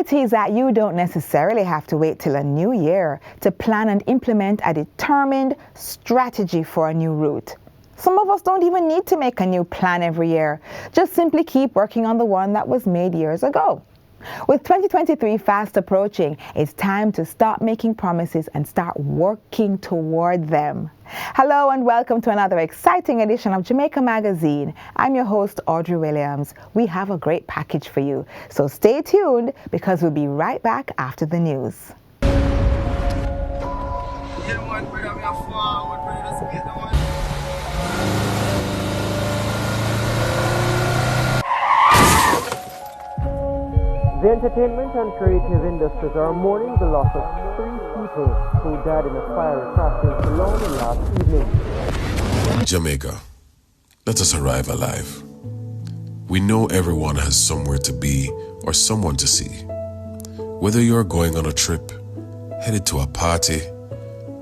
reality is that you don't necessarily have to wait till a new year to plan and implement a determined strategy for a new route. Some of us don't even need to make a new plan every year. Just simply keep working on the one that was made years ago. With 2023 fast approaching, it's time to stop making promises and start working toward them. Hello and welcome to another exciting edition of Jamaica Magazine. I'm your host, Audrey Williams. We have a great package for you, so stay tuned because we'll be right back after the news. The entertainment and creative industries are mourning the loss of 3 people who died in a fiery crash in Ceylon last evening. Jamaica, let us arrive alive. We know everyone has somewhere to be or someone to see. Whether you're going on a trip, headed to a party,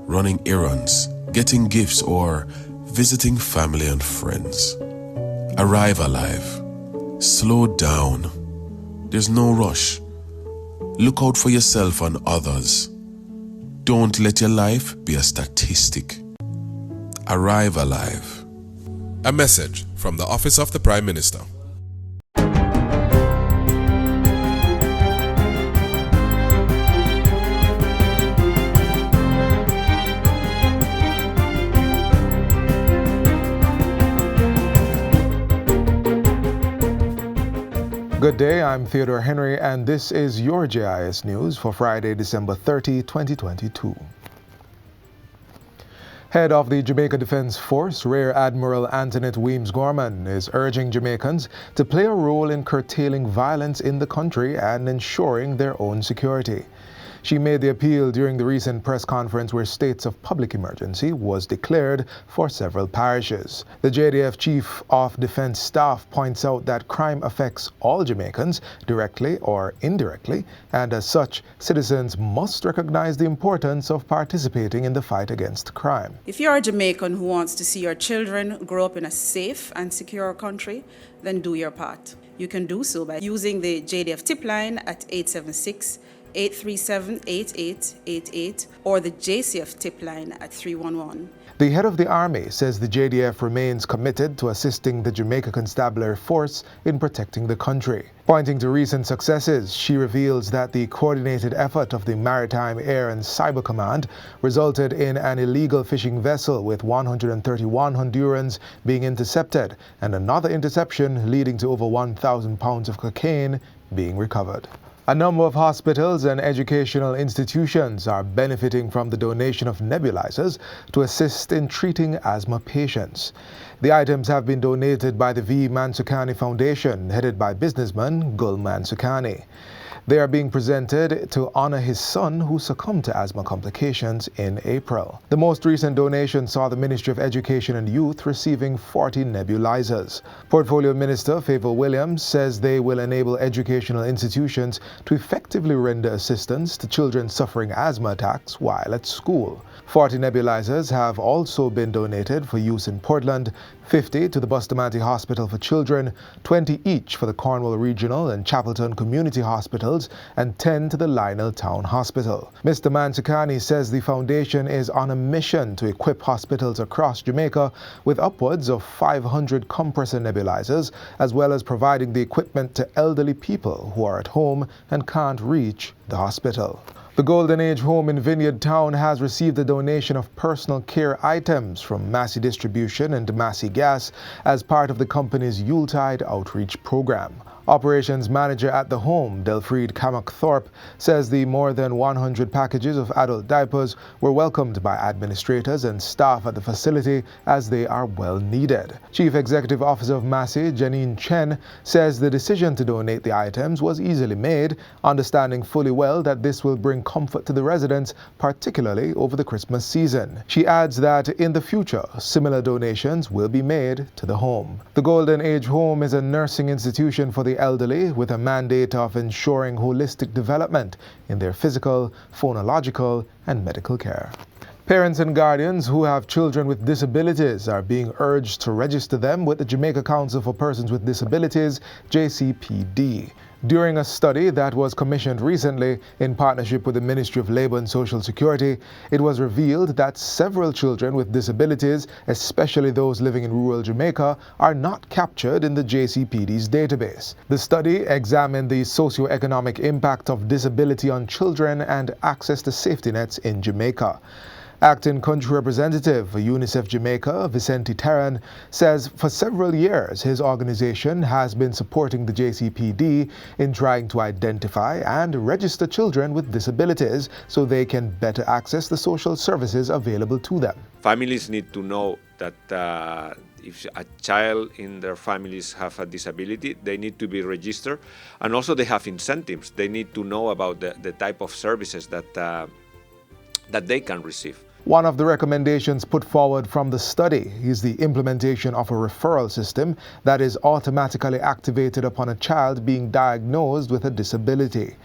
running errands, getting gifts, or visiting family and friends. Arrive alive. Slow down. There's no rush. Look out for yourself and others. Don't let your life be a statistic. Arrive alive. A message from the Office of the Prime Minister. Good day, I'm Theodore Henry, and this is your JIS News for Friday, December 30, 2022. Head of the Jamaica Defense Force, Rear Admiral Antoinette Weems Gorman, is urging Jamaicans to play a role in curtailing violence in the country and ensuring their own security. She made the appeal during the recent press conference where states of public emergency was declared for several parishes. The JDF Chief of Defense Staff points out that crime affects all Jamaicans, directly or indirectly, and as such, citizens must recognize the importance of participating in the fight against crime. If you're a Jamaican who wants to see your children grow up in a safe and secure country, then do your part. You can do so by using the JDF tip line at 876-837-8888 or the JCF tip line at 311. The head of the Army says the JDF remains committed to assisting the Jamaica Constabulary Force in protecting the country. Pointing to recent successes, she reveals that the coordinated effort of the Maritime, Air and Cyber Command resulted in an illegal fishing vessel with 131 Hondurans being intercepted and another interception leading to over 1,000 pounds of cocaine being recovered. A number of hospitals and educational institutions are benefiting from the donation of nebulizers to assist in treating asthma patients. The items have been donated by the V. Mansukani Foundation, headed by businessman Gul Mansukani. They are being presented to honor his son who succumbed to asthma complications in April. The most recent donation saw the Ministry of Education and Youth receiving 40 nebulizers. Portfolio Minister Favour Williams says they will enable educational institutions to effectively render assistance to children suffering asthma attacks while at school. 40 nebulizers have also been donated for use in Portland, 50 to the Bustamante Hospital for Children, 20 each for the Cornwall Regional and Chapelton Community Hospitals, and 10 to the Lionel Town Hospital. Mr. Mansukani says the foundation is on a mission to equip hospitals across Jamaica with upwards of 500 compressor nebulizers, as well as providing the equipment to elderly people who are at home and can't reach the hospital. The Golden Age home in Vineyard Town has received a donation of personal care items from Massey Distribution and Massey Gas as part of the company's Yuletide outreach program. Operations manager at the home, Delfried Kamak-Thorpe, says the more than 100 packages of adult diapers were welcomed by administrators and staff at the facility as they are well needed. Chief Executive Officer of Massey, Janine Chen, says the decision to donate the items was easily made, understanding fully well that this will bring comfort to the residents, particularly over the Christmas season. She adds that in the future, similar donations will be made to the home. The Golden Age home is a nursing institution for the elderly with a mandate of ensuring holistic development in their physical, phonological, and medical care. Parents and guardians who have children with disabilities are being urged to register them with the Jamaica Council for Persons with Disabilities, JCPD. During a study that was commissioned recently in partnership with the Ministry of Labour and Social Security, it was revealed that several children with disabilities, especially those living in rural Jamaica, are not captured in the JCPD's database. The study examined the socio-economic impact of disability on children and access to safety nets in Jamaica. Acting Country Representative for UNICEF Jamaica, Vicente Terran, says for several years his organization has been supporting the JCPD in trying to identify and register children with disabilities so they can better access the social services available to them. Families need to know that if a child in their families have a disability, they need to be registered, and also they have incentives. They need to know about the type of services that they can receive. One of the recommendations put forward from the study is the implementation of a referral system that is automatically activated upon a child being diagnosed with a disability.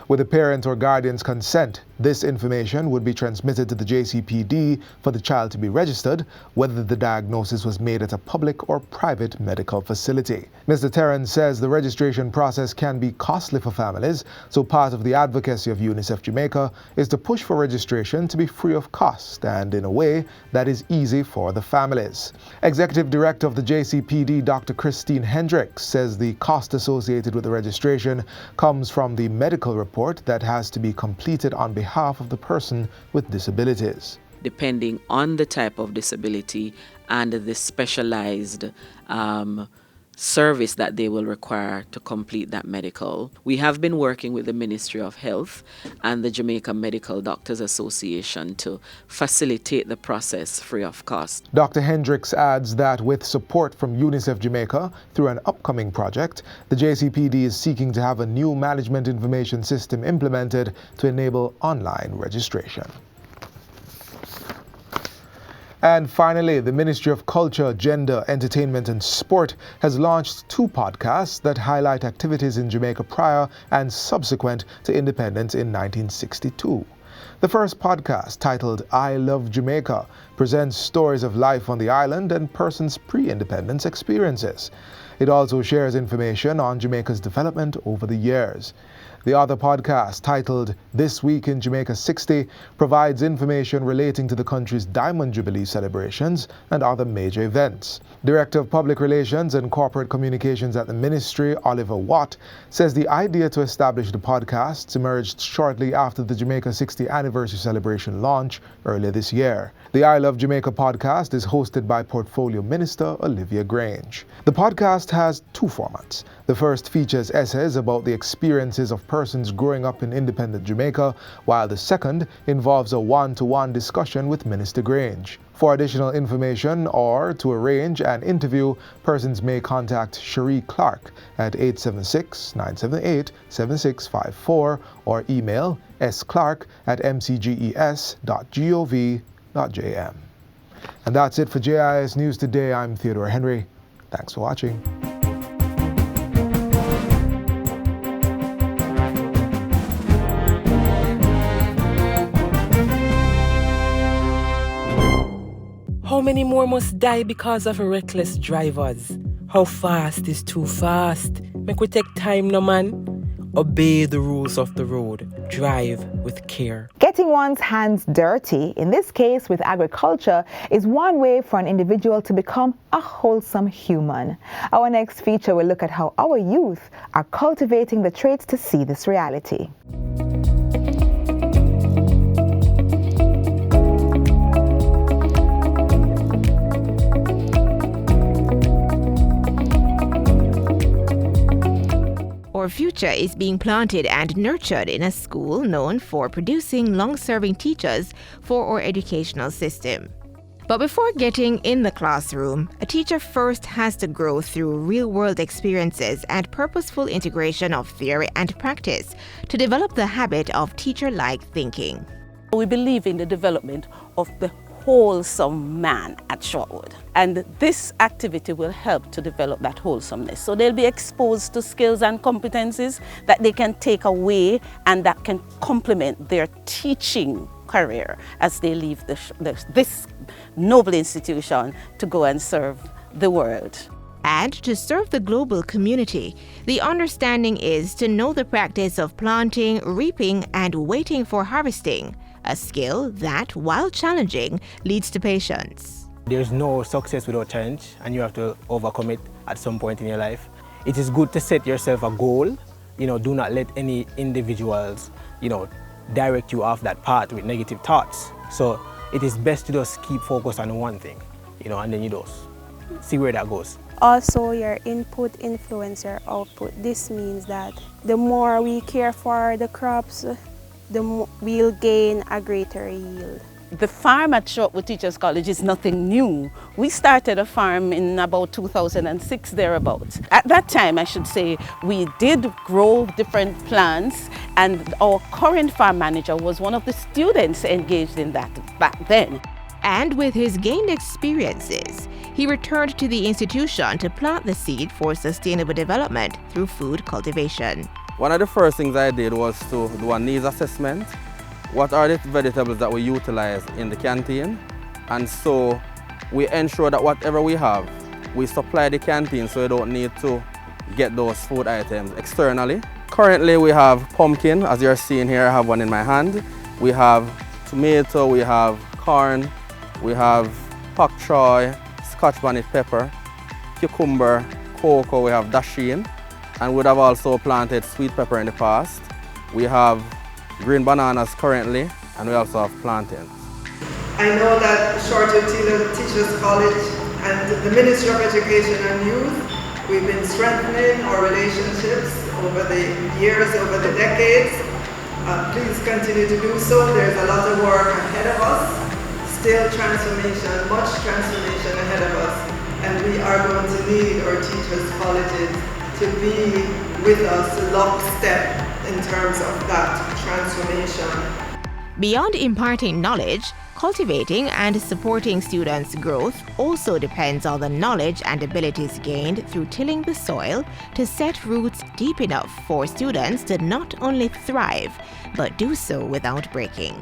With the parent or guardian's consent, this information would be transmitted to the JCPD for the child to be registered, whether the diagnosis was made at a public or private medical facility. Mr. Terran says the registration process can be costly for families, so part of the advocacy of UNICEF Jamaica is to push for registration to be free of cost and in a way that is easy for the families. Executive Director of the JCPD, Dr. Christine Hendricks, says the cost associated with the registration comes from the medical report that has to be completed on behalf of the person with disabilities. Depending on the type of disability and the specialized service that they will require to complete that medical. We have been working with the Ministry of Health and the Jamaica Medical Doctors Association to facilitate the process free of cost. Dr. Hendricks adds that with support from UNICEF Jamaica through an upcoming project, the JCPD is seeking to have a new management information system implemented to enable online registration. And finally, the Ministry of Culture, Gender, Entertainment and Sport has launched 2 podcasts that highlight activities in Jamaica prior and subsequent to independence in 1962. The first podcast, titled I Love Jamaica, presents stories of life on the island and persons' pre-independence experiences. It also shares information on Jamaica's development over the years. The other podcast, titled This Week in Jamaica 60, provides information relating to the country's Diamond Jubilee celebrations and other major events. Director of Public Relations and Corporate Communications at the Ministry, Oliver Watt, says the idea to establish the podcasts emerged shortly after the Jamaica 60 anniversary celebration launch earlier this year. The I Love Jamaica podcast is hosted by Portfolio Minister Olivia Grange. The podcast has 2 formats. The first features essays about the experiences of persons growing up in independent Jamaica, while the second involves a one-to-one discussion with Minister Grange. For additional information or to arrange an interview, persons may contact Cherie Clark at 876-978-7654 or email sclark@mcges.gov.jm. And that's it for JIS News Today. I'm Theodore Henry. Thanks for watching. How many more must die because of reckless drivers? How fast is too fast? Make we take time, no man. Obey the rules of the road. Drive with care. Getting one's hands dirty, in this case with agriculture, is one way for an individual to become a wholesome human. Our next feature will look at how our youth are cultivating the traits to see this reality. Our future is being planted and nurtured in a school known for producing long-serving teachers for our educational system. But before getting in the classroom, a teacher first has to grow through real-world experiences and purposeful integration of theory and practice to develop the habit of teacher-like thinking. We believe in the development of the wholesome man at Shortwood, and this activity will help to develop that wholesomeness. So they'll be exposed to skills and competencies that they can take away and that can complement their teaching career as they leave this noble institution to go and serve the world. And to serve the global community, the understanding is to know the practice of planting, reaping, and waiting for harvesting, a skill that, while challenging, leads to patience. There's no success without challenge, and you have to overcome it at some point in your life. It is good to set yourself a goal. Do not let any individuals, direct you off that path with negative thoughts. So it is best to just keep focused on one thing, and then you just see where that goes. Also, your input influence your output. This means that the more we care for the crops, the more we'll gain a greater yield. The farm at Shortwood Teachers College is nothing new. We started a farm in about 2006 thereabouts. At that time, I should say, we did grow different plants, and our current farm manager was one of the students engaged in that back then. And with his gained experiences, he returned to the institution to plant the seed for sustainable development through food cultivation. One of the first things I did was to do a needs assessment. What are the vegetables that we utilize in the canteen? And so we ensure that whatever we have, we supply the canteen so we don't need to get those food items externally. Currently we have pumpkin, as you're seeing here, I have one in my hand. We have tomato, we have corn, we have pak choy, Scotch bonnet pepper, cucumber, cocoa, we have dasheen, and we would have also planted sweet pepper in the past. We have green bananas currently, and we also have plantains. I know that Shortwood Teachers College and the Ministry of Education and Youth, we've been strengthening our relationships over the years, over the decades. Please continue to do so. There's a lot of work ahead of us. Still transformation, much transformation ahead of us, and we are going to need our teachers' colleges to be with us lockstep in terms of that transformation. Beyond imparting knowledge, cultivating and supporting students' growth also depends on the knowledge and abilities gained through tilling the soil to set roots deep enough for students to not only thrive, but do so without breaking.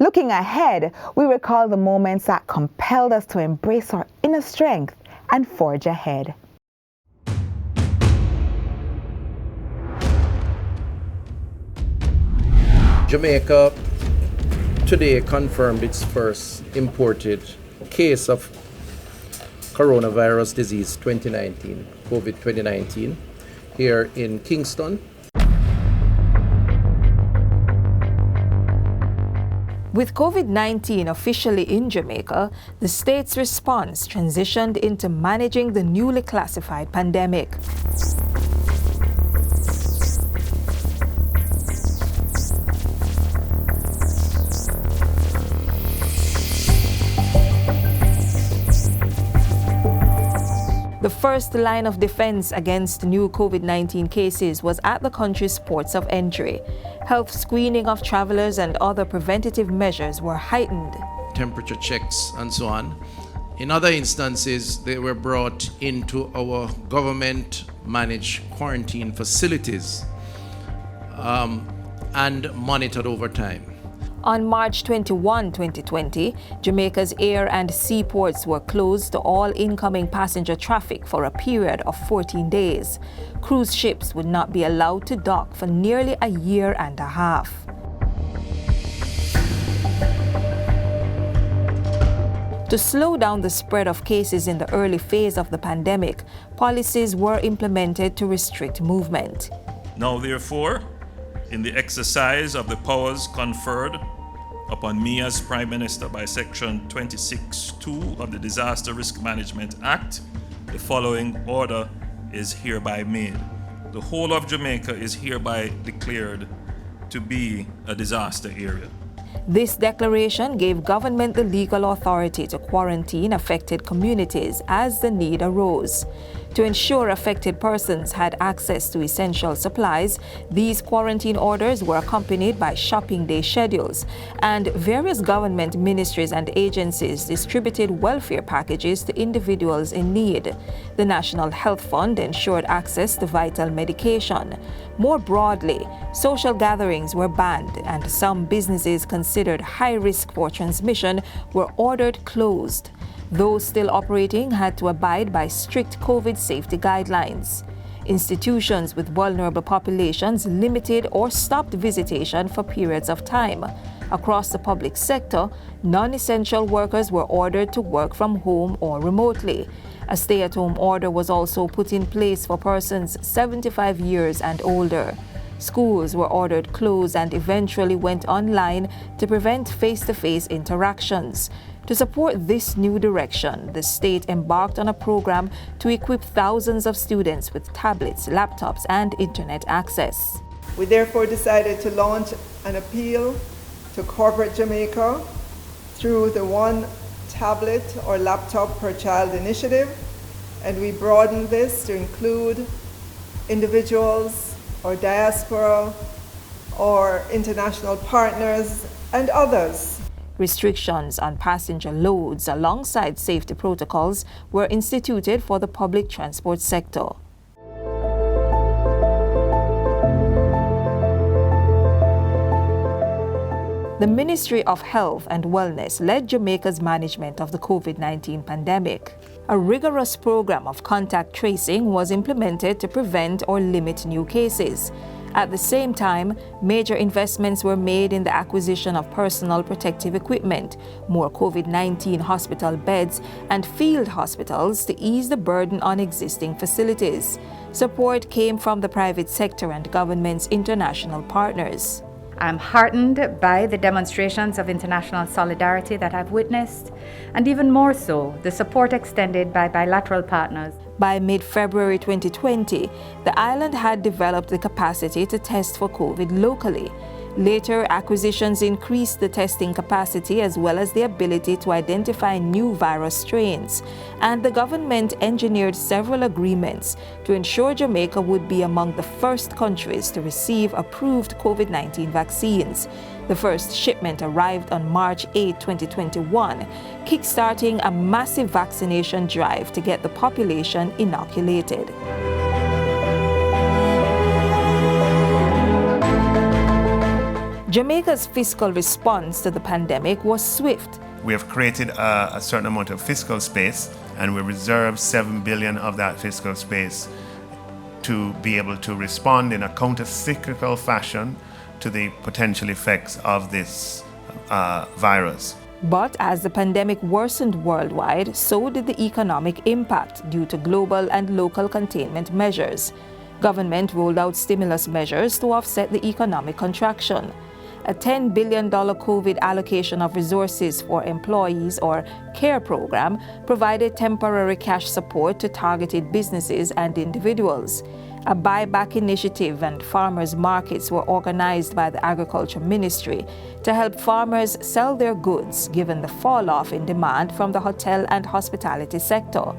Looking ahead, we recall the moments that compelled us to embrace our inner strength and forge ahead. Jamaica today confirmed its first imported case of coronavirus disease 2019, COVID-2019, here in Kingston. With COVID-19 officially in Jamaica, the state's response transitioned into managing the newly classified pandemic. The first line of defense against new COVID-19 cases was at the country's ports of entry. Health screening of travelers and other preventative measures were heightened. Temperature checks and so on. In other instances, they were brought into our government-managed quarantine facilities and monitored over time. On March 21, 2020, Jamaica's air and seaports were closed to all incoming passenger traffic for a period of 14 days. Cruise ships would not be allowed to dock for nearly a year and a half. To slow down the spread of cases in the early phase of the pandemic, policies were implemented to restrict movement. Now, therefore, in the exercise of the powers conferred upon me as Prime Minister by Section 26(2) of the Disaster Risk Management Act, the following order is hereby made. The whole of Jamaica is hereby declared to be a disaster area. This declaration gave government the legal authority to quarantine affected communities as the need arose. To ensure affected persons had access to essential supplies, these quarantine orders were accompanied by shopping day schedules, and various government ministries and agencies distributed welfare packages to individuals in need. The National Health Fund ensured access to vital medication. More broadly, social gatherings were banned, and some businesses considered high risk for transmission were ordered closed. Those still operating had to abide by strict COVID safety guidelines. Institutions with vulnerable populations limited or stopped visitation for periods of time. Across the public sector, non-essential workers were ordered to work from home or remotely. A stay-at-home order was also put in place for persons 75 years and older. Schools were ordered closed and eventually went online to prevent face-to-face interactions. To support this new direction, the state embarked on a program to equip thousands of students with tablets, laptops, and internet access. We therefore decided to launch an appeal to corporate Jamaica through the One Tablet or Laptop per Child initiative, and we broadened this to include individuals or diaspora or international partners and others. Restrictions on passenger loads alongside safety protocols were instituted for the public transport sector. The Ministry of Health and Wellness led Jamaica's management of the COVID-19 pandemic. A rigorous program of contact tracing was implemented to prevent or limit new cases. At the same time, major investments were made in the acquisition of personal protective equipment, more COVID-19 hospital beds, and field hospitals to ease the burden on existing facilities. Support came from the private sector and government's international partners. I'm heartened by the demonstrations of international solidarity that I've witnessed, and even more so, the support extended by bilateral partners. By mid-February 2020, the island had developed the capacity to test for COVID locally. Later, acquisitions increased the testing capacity as well as the ability to identify new virus strains, and the government engineered several agreements to ensure Jamaica would be among the first countries to receive approved COVID-19 vaccines. The first shipment arrived on March 8, 2021, kickstarting a massive vaccination drive to get the population inoculated. Jamaica's fiscal response to the pandemic was swift. We have created a certain amount of fiscal space, and we reserve $7 billion of that fiscal space to be able to respond in a counter-cyclical fashion to the potential effects of this virus. But as the pandemic worsened worldwide, so did the economic impact due to global and local containment measures. Government rolled out stimulus measures to offset the economic contraction. A $10 billion COVID allocation of resources for employees or CARE program provided temporary cash support to targeted businesses and individuals. A buyback initiative and farmers' markets were organized by the Agriculture Ministry to help farmers sell their goods given the fall-off in demand from the hotel and hospitality sector.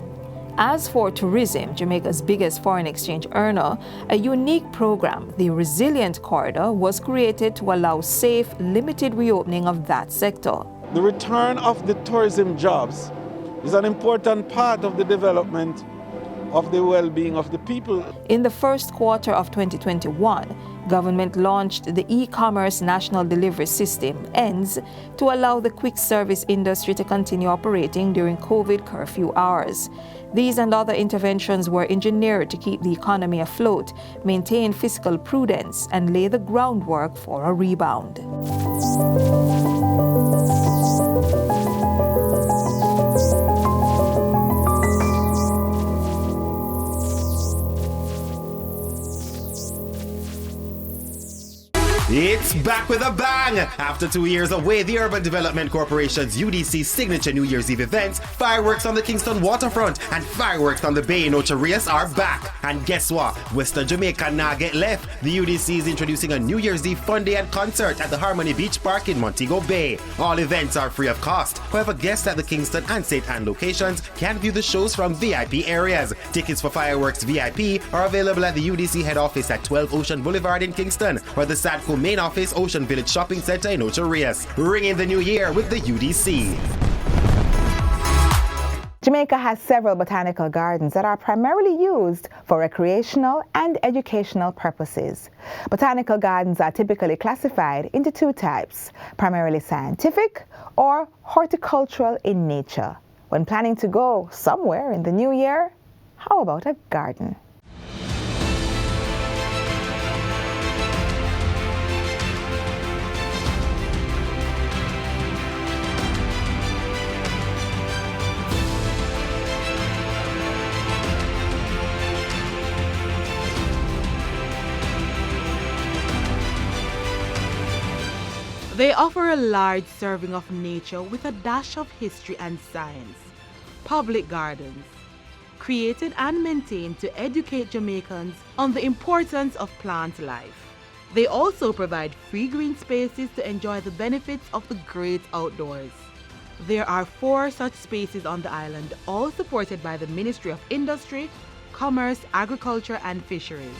As for tourism, Jamaica's biggest foreign exchange earner, a unique program, the Resilient Corridor, was created to allow safe, limited reopening of that sector. The return of the tourism jobs is an important part of the development of the well-being of the people. In the first quarter of 2021, government launched the e-commerce national delivery system, ENDS, to allow the quick service industry to continue operating during COVID curfew hours. These and other interventions were engineered to keep the economy afloat, maintain fiscal prudence, and lay the groundwork for a rebound. It's It's back with a bang! After 2 years away, the Urban Development Corporation's UDC signature New Year's Eve events, fireworks on the Kingston waterfront and fireworks on the bay in Ocho Rios are back. And guess what? Western Jamaica now get left. The UDC is introducing a New Year's Eve fun day and concert at the Harmony Beach Park in Montego Bay. All events are free of cost. However, guests at the Kingston and St. Anne locations can view the shows from VIP areas. Tickets for fireworks VIP are available at the UDC head office at 12 Ocean Boulevard in Kingston, or the SADCO main office, Ocean Village Shopping Center in Ocho Rios. Ring in the new year with the UDC. Jamaica has several botanical gardens that are primarily used for recreational and educational purposes. Botanical gardens are typically classified into two types, primarily scientific or horticultural in nature. When planning to go somewhere in the new year, how about a garden? They offer a large serving of nature with a dash of history and science. Public gardens, created and maintained to educate Jamaicans on the importance of plant life. They also provide free green spaces to enjoy the benefits of the great outdoors. There are 4 such spaces on the island, all supported by the Ministry of Industry, Commerce, Agriculture and Fisheries.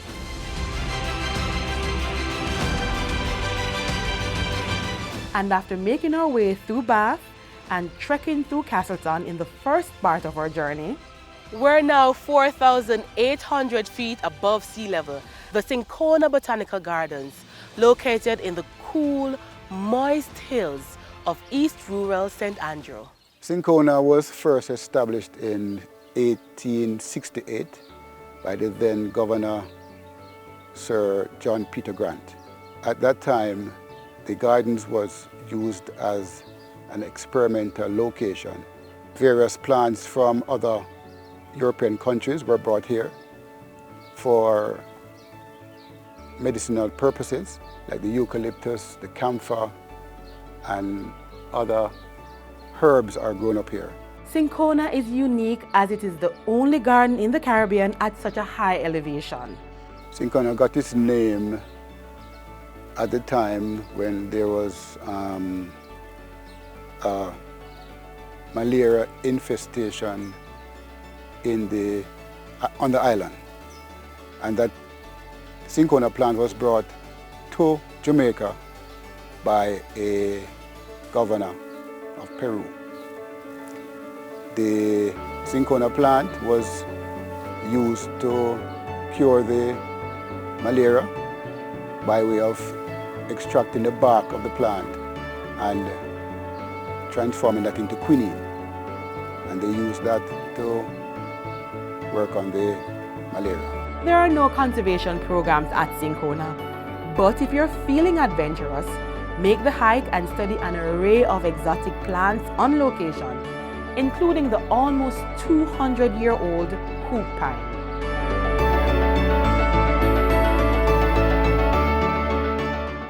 And after making our way through Bath and trekking through Castleton in the first part of our journey, we're now 4,800 feet above sea level. The Cinchona Botanical Gardens, located in the cool, moist hills of East Rural St. Andrew. Cinchona was first established in 1868 by the then Governor Sir John Peter Grant. At that time, the gardens was used as an experimental location. Various plants from other European countries were brought here for medicinal purposes, like the eucalyptus, the camphor, and other herbs are grown up here. Cinchona is unique as it is the only garden in the Caribbean at such a high elevation. Cinchona got its name at the time when there was a malaria infestation on the island, and that Cinchona plant was brought to Jamaica by a governor of Peru. The Cinchona plant was used to cure the malaria by way of extracting the bark of the plant and transforming that into quinine. And they use that to work on the malaria. There are no conservation programs at Cinchona, but if you're feeling adventurous, make the hike and study an array of exotic plants on location, including the almost 200-year-old hoop pine.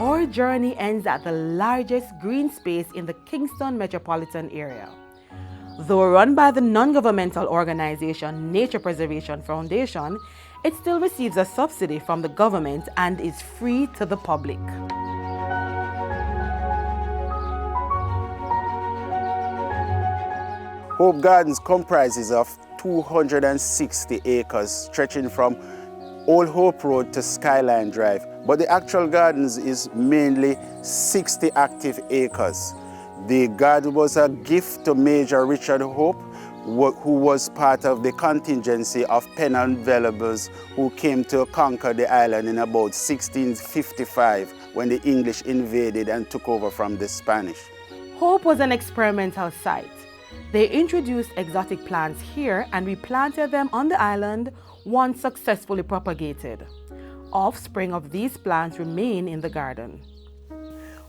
Our journey ends at the largest green space in the Kingston metropolitan area. Though run by the non-governmental organization Nature Preservation Foundation, it still receives a subsidy from the government and is free to the public. Hope Gardens comprises of 260 acres stretching from Old Hope Road to Skyline Drive, but the actual gardens is mainly 60 active acres. The garden was a gift to Major Richard Hope, who was part of the contingency of Pennant Venables who came to conquer the island in about 1655 when the English invaded and took over from the Spanish. Hope was an experimental site. They introduced exotic plants here and replanted them on the island once successfully propagated. Offspring of these plants remain in the garden.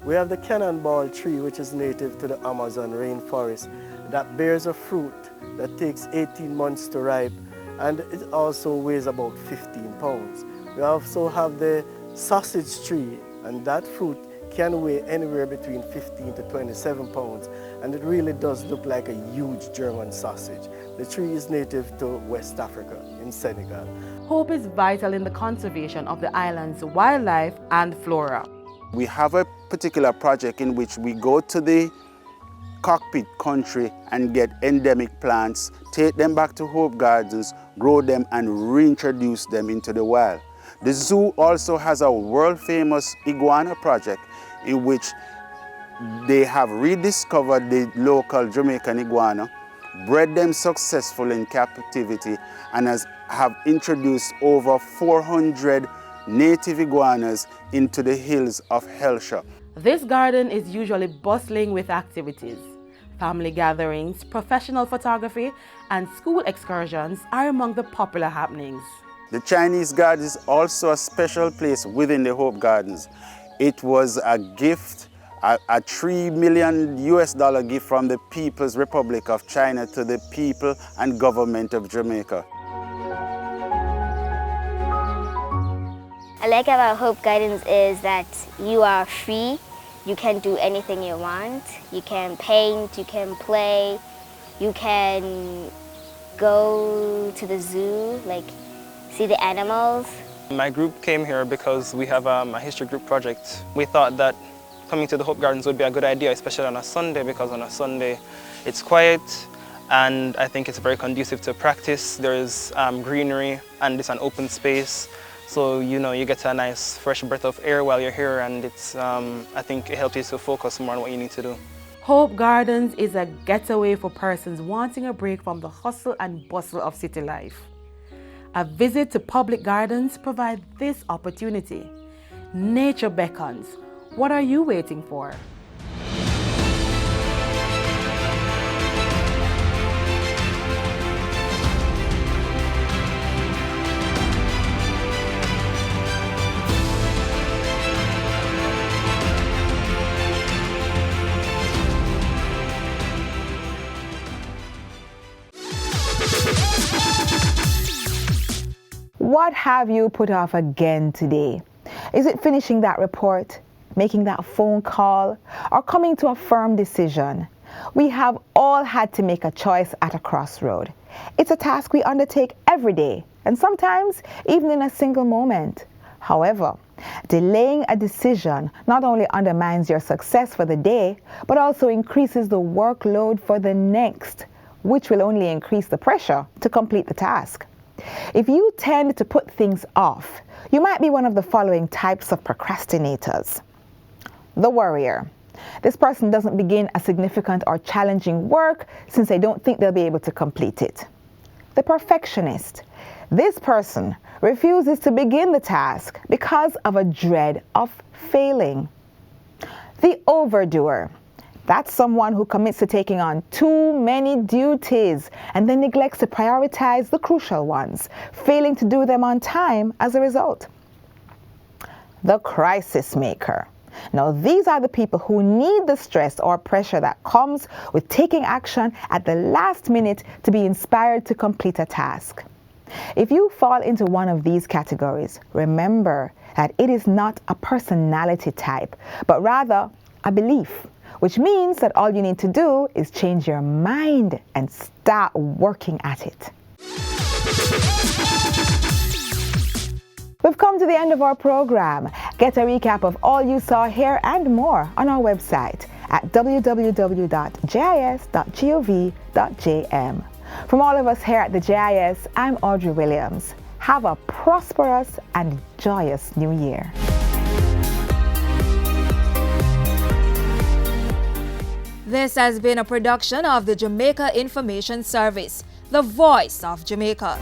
We have the cannonball tree, which is native to the Amazon rainforest, that bears a fruit that takes 18 months to ripe, and it also weighs about 15 pounds. We also have the sausage tree, and that fruit can weigh anywhere between 15 to 27 pounds, and it really does look like a huge German sausage. The tree is native to West Africa, in Senegal. Hope is vital in the conservation of the island's wildlife and flora. We have a particular project in which we go to the cockpit country and get endemic plants, take them back to Hope Gardens, grow them and reintroduce them into the wild. The zoo also has a world-famous iguana project in which they have rediscovered the local Jamaican iguana, bred them successfully in captivity, and have introduced over 400 native iguanas into the hills of Hellshire. This garden is usually bustling with activities. Family gatherings, professional photography, and school excursions are among the popular happenings. The Chinese Garden is also a special place within the Hope Gardens. It was a gift, a $3 million gift from the People's Republic of China to the people and government of Jamaica. I like about Hope Gardens is that you are free. You can do anything you want. You can paint, you can play, you can go to the zoo, like see the animals. My group came here because we have a history group project. We thought that coming to the Hope Gardens would be a good idea, especially on a Sunday, because on a Sunday it's quiet and I think it's very conducive to practice. There's greenery and it's an open space. So, you know, you get a nice fresh breath of air while you're here, and it's, I think it helps you to focus more on what you need to do. Hope Gardens is a getaway for persons wanting a break from the hustle and bustle of city life. A visit to public gardens provides this opportunity. Nature beckons. What are you waiting for? What have you put off again today? Is it finishing that report, making that phone call, or coming to a firm decision? We have all had to make a choice at a crossroad. It's a task we undertake every day, and sometimes even in a single moment. However, delaying a decision not only undermines your success for the day, but also increases the workload for the next, which will only increase the pressure to complete the task. If you tend to put things off, you might be one of the following types of procrastinators. The worrier. This person doesn't begin a significant or challenging work since they don't think they'll be able to complete it. The perfectionist. This person refuses to begin the task because of a dread of failing. The overdoer. That's someone who commits to taking on too many duties and then neglects to prioritize the crucial ones, failing to do them on time as a result. The crisis maker. Now, these are the people who need the stress or pressure that comes with taking action at the last minute to be inspired to complete a task. If you fall into one of these categories, remember that it is not a personality type, but rather a belief, which means that all you need to do is change your mind and start working at it. We've come to the end of our program. Get a recap of all you saw here and more on our website at www.jis.gov.jm. From all of us here at the JIS, I'm Audrey Williams. Have a prosperous and joyous new year. This has been a production of the Jamaica Information Service, the voice of Jamaica.